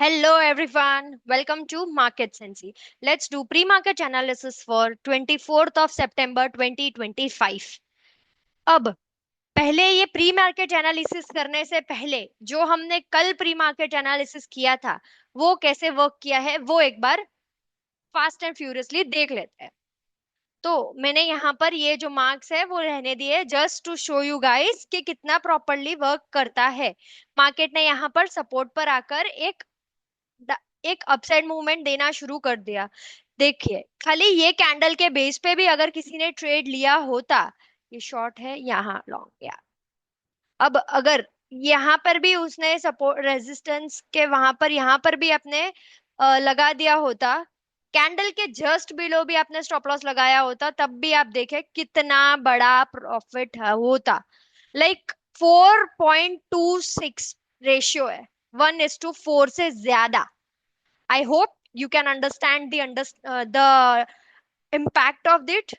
Hello everyone, welcome to Market Sensei. Let's do pre-market analysis for 24th of September 2025. अब पहले ये pre market analysis करने से पहले जो हमने कल प्री मार्केट एनालिसिस किया था वो कैसे वर्क किया है वो एक बार फास्ट एंड फ्यूरियसली देख लेते हैं। तो मैंने यहाँ पर ये जो मार्क्स है वो रहने दिए just to show you guys कि कितना प्रॉपरली वर्क करता है। मार्केट ने यहाँ पर सपोर्ट पर आकर एक अपसाइड मूवमेंट देना शुरू कर दिया। देखिए खाली ये कैंडल के बेस पे भी अगर किसी ने ट्रेड लिया होता, ये शॉर्ट है यहाँ लॉन्ग या, अब अगर यहाँ पर भी उसने सपोर्ट रेजिस्टेंस के वहां पर यहाँ पर भी अपने लगा दिया होता, कैंडल के जस्ट बिलो भी आपने स्टॉप लॉस लगाया होता, तब भी आप देखें कितना बड़ा प्रॉफिट होता। लाइक 4.26 रेशियो है, 1:4 से ज्यादा। I hope you can understand the impact of it.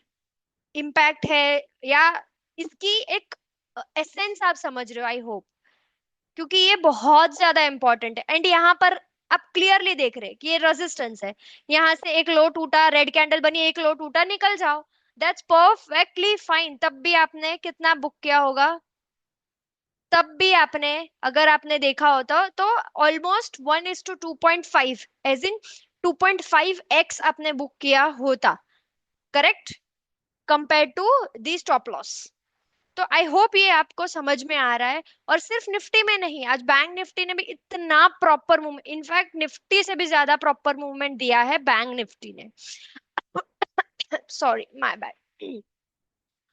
Impact है या इसकी एक एसेंस आप समझ रहे हो, आई होप, क्योंकि ये बहुत ज्यादा इंपॉर्टेंट है। एंड यहाँ पर आप क्लियरली देख रहे हैं कि ये रेजिस्टेंस है। यहाँ से एक लो टूटा, रेड कैंडल बनी, एक लो टूटा, निकल जाओ, दैट्स परफेक्टली फाइन। तब भी आपने कितना बुक किया होगा? तब भी आपने, अगर आपने देखा होता तो ऑलमोस्ट 1:2.5, एज इन 2.5x आपने बुक किया होता, correct, compare to the stop loss. तो आई होप ये आपको समझ में आ रहा है। और सिर्फ निफ्टी में नहीं, आज बैंक निफ्टी ने भी इतना प्रॉपर मूवमेंट, इनफैक्ट निफ्टी से भी ज्यादा प्रॉपर मूवमेंट दिया है बैंक निफ्टी ने। Sorry, my bad.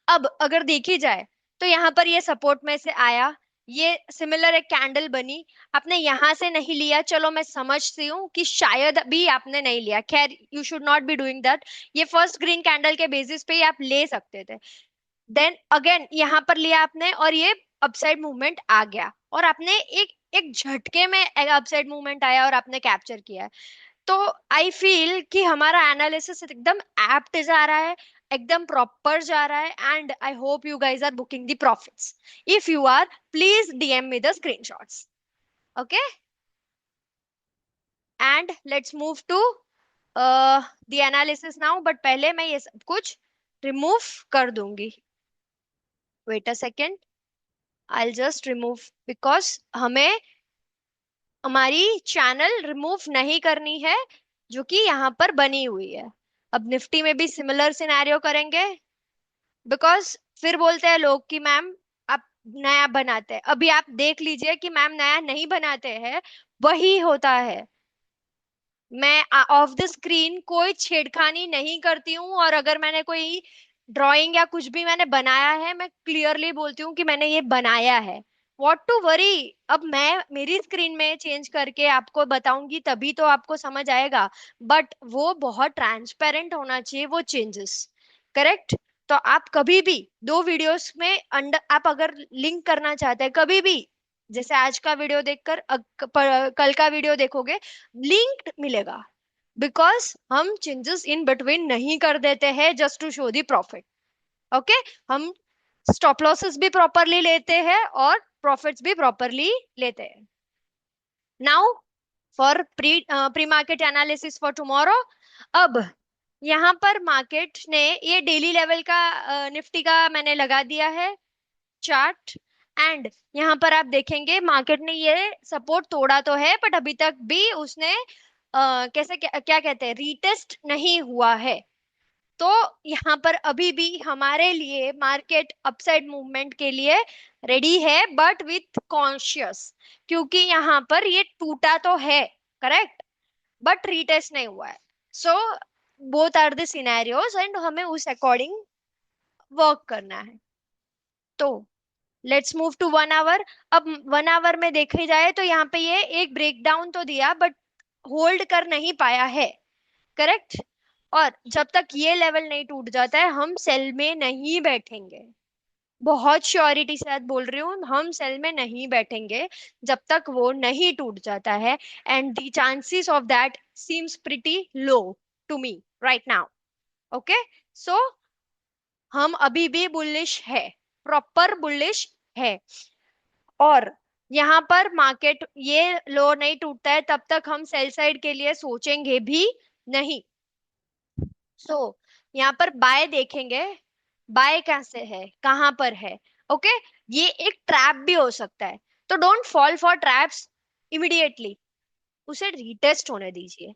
अब अगर देखी जाए तो यहाँ पर ये सपोर्ट में से आया, ये सिमिलर एक कैंडल बनी, आपने यहां से नहीं लिया, चलो मैं समझती हूँ कि शायद भी आपने नहीं लिया, खैर you should not be doing that. ये फर्स्ट ग्रीन कैंडल के बेसिस पे ही आप ले सकते थे। देन अगेन यहाँ पर लिया आपने और ये अपसाइड मूवमेंट आ गया और आपने एक एक झटके में अपसाइड मूवमेंट आया और आपने कैप्चर किया। तो आई फील कि हमारा एनालिसिस एकदम एप्ट जा रहा है, एकदम प्रॉपर जा रहा है। And I hope you guys are booking the profits. If you are, please DM me the screenshots. Okay, and let's move to the analysis now. But पहले मैं ये सब कुछ रिमूव कर दूंगी। Wait a second, I just remove, because हमें हमारी channel remove नहीं करनी है जो कि यहाँ पर बनी हुई है। अब निफ्टी में भी सिमिलर सिनेरियो करेंगे, बिकॉज फिर बोलते हैं लोग कि मैम आप नया बनाते हैं। अभी आप देख लीजिए कि मैम नया नहीं बनाते हैं, वही होता है। मैं ऑफ द स्क्रीन कोई छेड़खानी नहीं करती हूँ, और अगर मैंने कोई ड्राइंग या कुछ भी मैंने बनाया है, मैं क्लियरली बोलती हूँ कि मैंने ये बनाया है। What to worry. अब मैं मेरी स्क्रीन में चेंज करके आपको बताऊंगी तभी तो आपको समझ आएगा, बट वो बहुत ट्रांसपेरेंट होना चाहिए वो चेंजेस, करेक्ट। तो आप कभी भी दो वीडियोस में अंडर, आप अगर लिंक करना चाहते हैं कभी भी, जैसे आज का वीडियो देखकर कल का वीडियो देखोगे, लिंक्ड मिलेगा। बिकॉज हम चेंजेस इन बिटवीन नहीं कर देते हैं just to show the profit. Okay, हम स्टॉप लॉसेस भी प्रॉपरली लेते हैं और प्रॉफिट्स भी प्रॉपरली लेते हैं। Now for pre market analysis for tomorrow. अब यहाँ पर मार्केट ने ये डेली लेवल का निफ्टी का मैंने लगा दिया है चार्ट। एंड यहाँ पर आप देखेंगे मार्केट ने ये सपोर्ट तोड़ा तो है, बट अभी तक भी उसने कैसे क्या कहते हैं, रीटेस्ट नहीं हुआ है। तो यहाँ पर अभी भी हमारे लिए मार्केट अपसाइड मूवमेंट के लिए रेडी है, बट विथ कॉन्शियस, क्योंकि यहाँ पर ये टूटा तो है, करेक्ट, बट रीटेस्ट नहीं हुआ है। So both are the scenarios and हमें उस अकॉर्डिंग वर्क करना है। तो लेट्स मूव टू 1 आवर। अब 1 आवर में देखी जाए तो यहाँ पे ये एक ब्रेकडाउन तो दिया, बट होल्ड कर नहीं पाया है, करेक्ट। और जब तक ये लेवल नहीं टूट जाता है हम सेल में नहीं बैठेंगे। बहुत श्योरिटी से आज बोल रही हूँ, हम सेल में नहीं बैठेंगे जब तक वो नहीं टूट जाता है। And the chances of that seems pretty low to me right now. Okay, so हम अभी भी बुलिश है, प्रॉपर बुलिश है। और यहाँ पर मार्केट ये लो नहीं टूटता है तब तक हम सेल साइड के लिए सोचेंगे भी नहीं। सो यहाँ पर बाय देखेंगे, बाय कैसे है, कहां पर है। ओके, ये एक ट्रैप भी हो सकता है, तो don't fall for traps immediately, उसे रीटेस्ट होने दीजिए।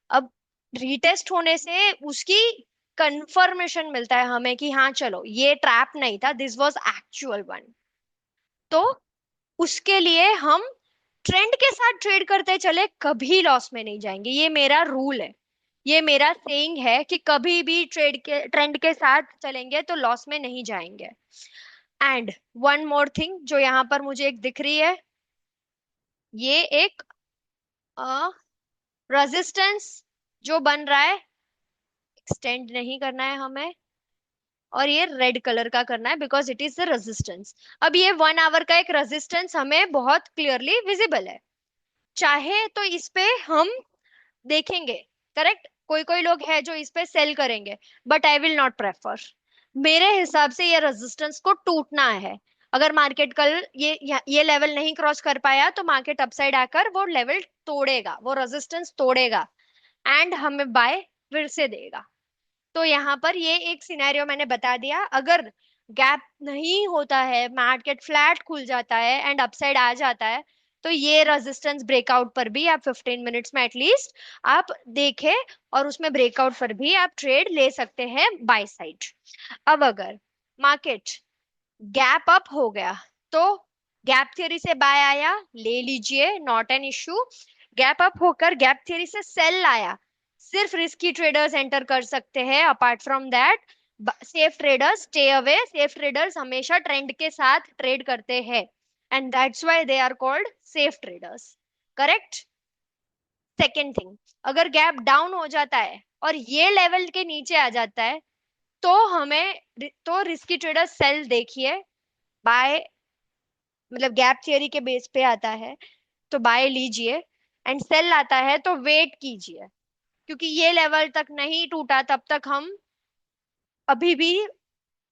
अब रीटेस्ट होने से उसकी कंफर्मेशन मिलता है हमें कि हाँ चलो ये ट्रैप नहीं था, दिस वाज एक्चुअल वन। तो उसके लिए हम ट्रेंड के साथ ट्रेड करते चले, कभी लॉस में नहीं जाएंगे, ये मेरा रूल है। ये मेरा सेइंग है कि कभी भी ट्रेंड के साथ चलेंगे तो लॉस में नहीं जाएंगे। एंड वन मोर थिंग जो यहाँ पर मुझे एक दिख रही है, ये एक रेजिस्टेंस जो बन रहा है, एक्सटेंड नहीं करना है हमें, और ये रेड कलर का करना है because it is the resistance. अब ये 1 आवर का एक रेजिस्टेंस हमें बहुत क्लियरली विजिबल है, चाहे तो इस पे हम देखेंगे। करेक्ट, कोई कोई लोग हैं जो इस पे सेल करेंगे, but I will not prefer. मेरे हिसाब से ये रेजिस्टेंस को टूटना है। अगर मार्केट कल ये लेवल नहीं क्रॉस कर पाया तो मार्केट अपसाइड आकर वो लेवल तोड़ेगा, वो रेजिस्टेंस तोड़ेगा, एंड हमें बाय फिर से देगा। तो यहाँ पर ये एक सिनेरियो मैंने बता दिया। अगर गैप नहीं होता है, मार्केट फ्लैट खुल जाता है एंड अपसाइड आ जाता है, तो ये रेजिस्टेंस ब्रेकआउट पर भी आप 15 मिनट्स में एटलीस्ट आप देखें, और उसमें ब्रेकआउट पर भी आप ट्रेड ले सकते हैं बाय साइड। अब अगर मार्केट गैप अप हो गया तो गैप थ्योरी से बाय आया, ले लीजिए, not an issue. Gap up होकर गैप थ्योरी से सेल आया, सिर्फ रिस्की ट्रेडर्स एंटर कर सकते हैं, apart from that safe traders stay away. Safe traders हमेशा ट्रेंड के साथ ट्रेड करते हैं, and that's why they are called safe traders. Correct. Second thing, अगर गैप डाउन हो जाता है और ये लेवल के नीचे आ जाता है, तो हमें तो रिस्की ट्रेडर सेल देखिए, बाय मतलब गैप थियरी के बेस पे आता है तो बाय लीजिए, एंड सेल आता है तो वेट कीजिए, क्योंकि ये लेवल तक नहीं टूटा तब तक हम अभी भी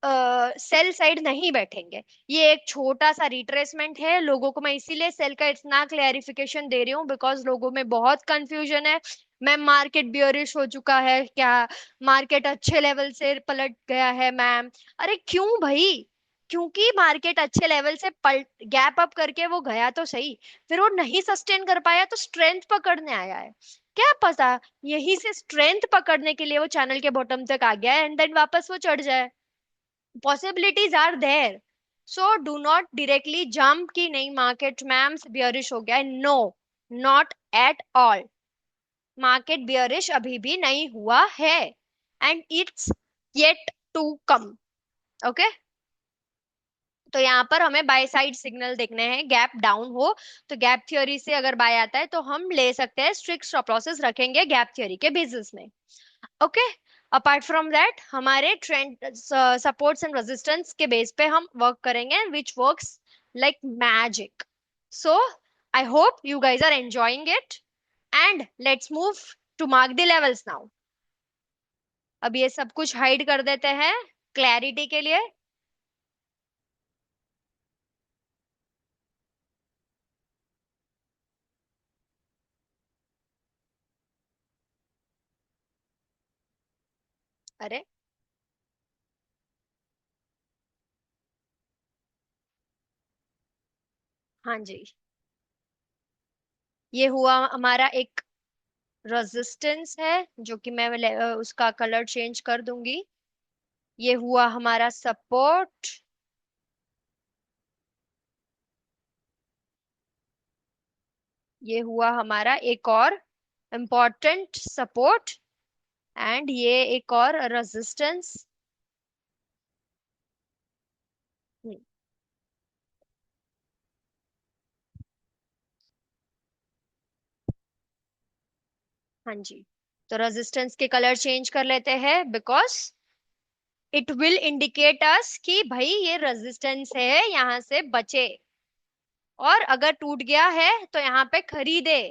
सेल साइड नहीं बैठेंगे। ये एक छोटा सा रिट्रेसमेंट है, लोगों को मैं इसीलिए सेल का इतना क्लेरिफिकेशन दे रही हूँ बिकॉज लोगों में बहुत कंफ्यूजन है। मैम मार्केट बियरिश हो चुका है क्या, मार्केट अच्छे लेवल से पलट गया है मैम। अरे क्यों भाई, क्योंकि मार्केट अच्छे लेवल से पलट गैप अप करके वो गया तो सही, फिर वो नहीं सस्टेन कर पाया तो स्ट्रेंथ पकड़ने आया है, क्या पता यहीं से स्ट्रेंथ पकड़ने के लिए वो चैनल के बॉटम तक आ गया एंड देन वापस वो चढ़ जाए। Possibilities are there. So do not directly jump कि नहीं मार्केट मैम बियरिश हो गया है, no, not at all. Market bearish अभी भी नहीं हुआ है, and it's yet to come. Okay, तो यहाँ पर हमें बाय साइड सिग्नल देखने हैं, गैप डाउन हो तो गैप थ्योरी से अगर बाय आता है तो हम ले सकते हैं, स्ट्रिक्ट स्टॉप लॉसेस रखेंगे गैप थ्योरी के बेसिस में। ओके, अपार्ट फ्रॉम दैट हमारे ट्रेंड सपोर्ट्स एंड रेजिस्टेंस के बेस पे हम वर्क करेंगे, which works like magic. So I hope you guys are enjoying it, and let's move to mark the levels now. अब ये सब कुछ हाइड कर देते हैं क्लैरिटी के लिए। अरे हाँ जी, ये हुआ हमारा एक रेजिस्टेंस है जो कि मैं उसका कलर चेंज कर दूंगी। ये हुआ हमारा सपोर्ट, ये हुआ हमारा एक और इम्पोर्टेंट सपोर्ट, एंड ये एक और रेजिस्टेंस। हाँ जी, तो रेजिस्टेंस के कलर चेंज कर लेते हैं बिकॉज इट विल इंडिकेट अस कि भाई ये रेजिस्टेंस है, यहाँ से बचे, और अगर टूट गया है तो यहाँ पे खरीदे,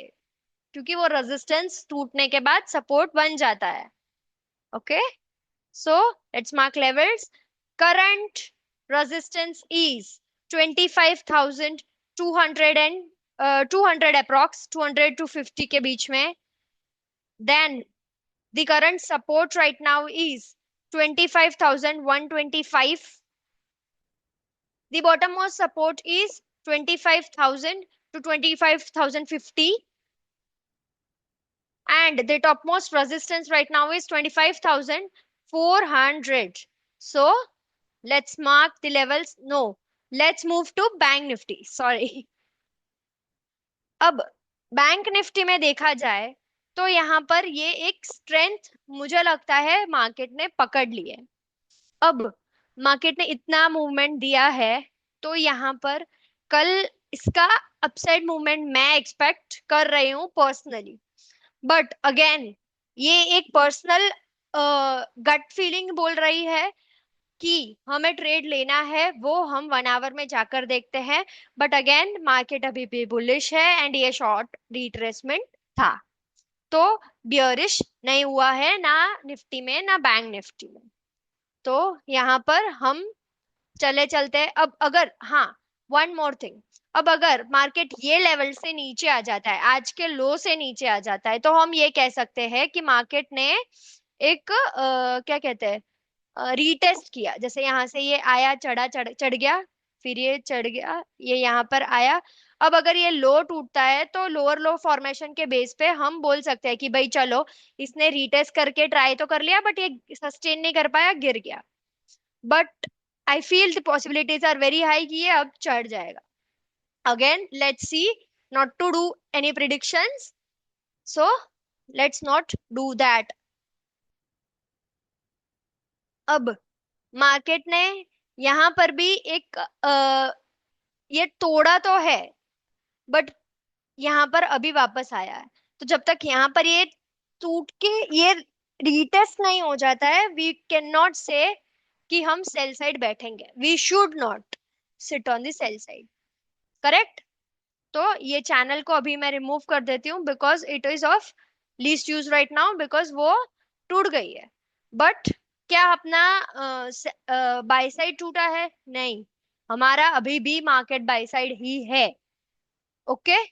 क्योंकि वो रेजिस्टेंस टूटने के बाद सपोर्ट बन जाता है। Okay, so let's mark levels. Current resistance is 25,200. 200 approx 200 to 50 के बीच में. Then the current support right now is 25,125. The bottommost support is 25,000 to 25,050. And the topmost resistance right now is 25,400. So let's mark the levels. No, let's move to Bank Nifty. Sorry. अब bank Nifty में देखा जाए तो यहाँ पर ये एक strength मुझे लगता है मार्केट ने पकड़ ली है. अब मार्केट ने इतना मूवमेंट दिया है तो यहाँ पर कल इसका अपसाइड मूवमेंट मैं एक्सपेक्ट कर रही हूँ पर्सनली. बट अगेन ये एक पर्सनल गट फीलिंग बोल रही है कि हमें ट्रेड लेना है, वो हम 1 आवर में जाकर देखते हैं. बट अगेन मार्केट अभी भी बुलिश है एंड ये शॉर्ट रिट्रेसमेंट था. तो बियरिश नहीं हुआ है ना निफ्टी में ना बैंक निफ्टी में. तो यहाँ पर हम चले चलते हैं. अब अगर हाँ, वन मोर थिंग, अब अगर मार्केट ये लेवल से नीचे आ जाता है, आज के लो से नीचे आ जाता है, तो हम ये कह सकते हैं कि मार्केट ने एक क्या कहते हैं, रीटेस्ट किया. जैसे यहाँ से ये आया, चढ़ा, चढ़ चढ़ गया, फिर ये चढ़ गया, ये यहाँ पर आया. अब अगर ये लो टूटता है तो लोअर लो फॉर्मेशन के बेस पे हम बोल सकते हैं कि भाई चलो, इसने रीटेस्ट करके ट्राई तो कर लिया बट ये सस्टेन नहीं कर पाया, गिर गया. But I feel the possibilities are very high कि ये अब चढ़ जाएगा. Again let's see, not to do any predictions, so let's not do that. अब मार्केट ने यहाँ पर भी एक ये तोड़ा तो है बट यहाँ पर अभी वापस आया है. तो जब तक यहाँ पर ये टूट के ये रीटेस्ट नहीं हो जाता है, वी कैन नॉट से कि हम सेल साइड बैठेंगे. We should not sit on the sell side. Correct. तो ये चैनल को अभी मैं रिमूव कर देती हूँ because it is of least use right now, because वो टूट गई है. बट क्या अपना बाय साइड टूटा है? नहीं, हमारा अभी भी मार्केट बाय साइड ही है. ओके.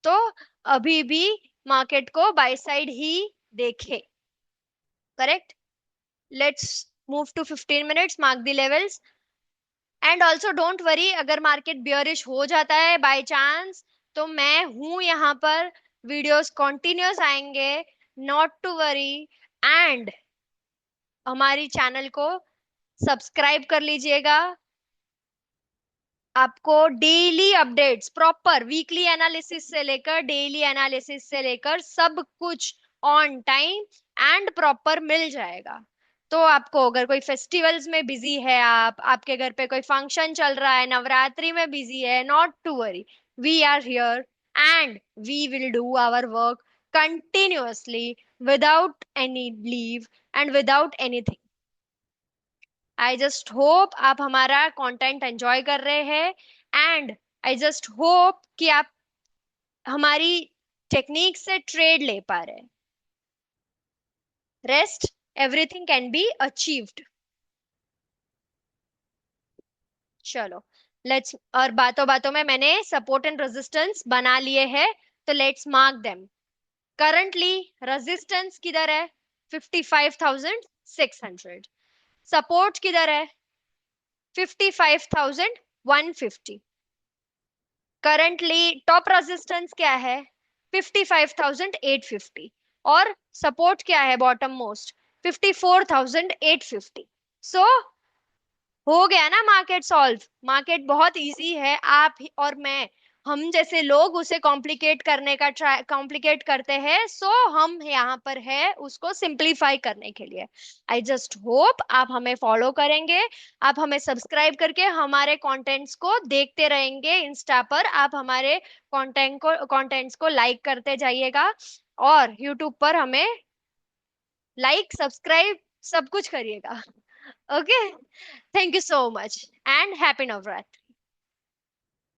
तो अभी भी मार्केट को बाय साइड ही देखे. Correct. Let's move to 15 minutes, mark the levels. And also don't worry, अगर मार्केट बियरिश हो जाता है बाय चांस, तो मैं हूं यहाँ पर, वीडियोस कंटिन्यूस आएंगे, नॉट टू वरी. एंड हमारी चैनल को सब्सक्राइब कर लीजिएगा. आपको daily updates, proper weekly analysis से लेकर डेली एनालिसिस से लेकर सब कुछ ऑन टाइम एंड प्रॉपर मिल जाएगा. तो आपको अगर कोई फेस्टिवल्स में बिजी है, आप आपके घर पे कोई फंक्शन चल रहा है, नवरात्रि में बिजी है, not to worry, we are here and we will do our work continuously without any leave and without anything. I just hope आप हमारा कंटेंट एंजॉय कर रहे हैं एंड आई जस्ट होप कि आप हमारी टेक्निक से ट्रेड ले पा रहे हैं. Rest everything can be achieved. चलो लेट्स, और बातों बातों में मैंने सपोर्ट एंड रेजिस्टेंस बना लिए हैं, तो let's mark them. Currently resistance किधर है? 55,600. सपोर्ट किधर है? 55,150. करंटली टॉप रेजिस्टेंस क्या है? 55,850. और सपोर्ट क्या है बॉटम मोस्ट? 54,850. सो हो गया ना मार्केट सॉल्व. मार्केट बहुत इजी है. आप और मैं, हम जैसे लोग उसे कॉम्प्लिकेट करने का ट्राई कॉम्प्लिकेट करते हैं. सो हम यहाँ पर है उसको सिंप्लीफाई करने के लिए. आई जस्ट होप आप हमें फॉलो करेंगे, आप हमें सब्सक्राइब करके हमारे कंटेंट्स को देखते रहेंगे. इंस्टा पर आप हमारे कंटेंट्स को लाइक करते जाइएगा और यूट्यूब पर हमें लाइक सब्सक्राइब सब कुछ करिएगा. Okay. Thank you so much and happy Navratri.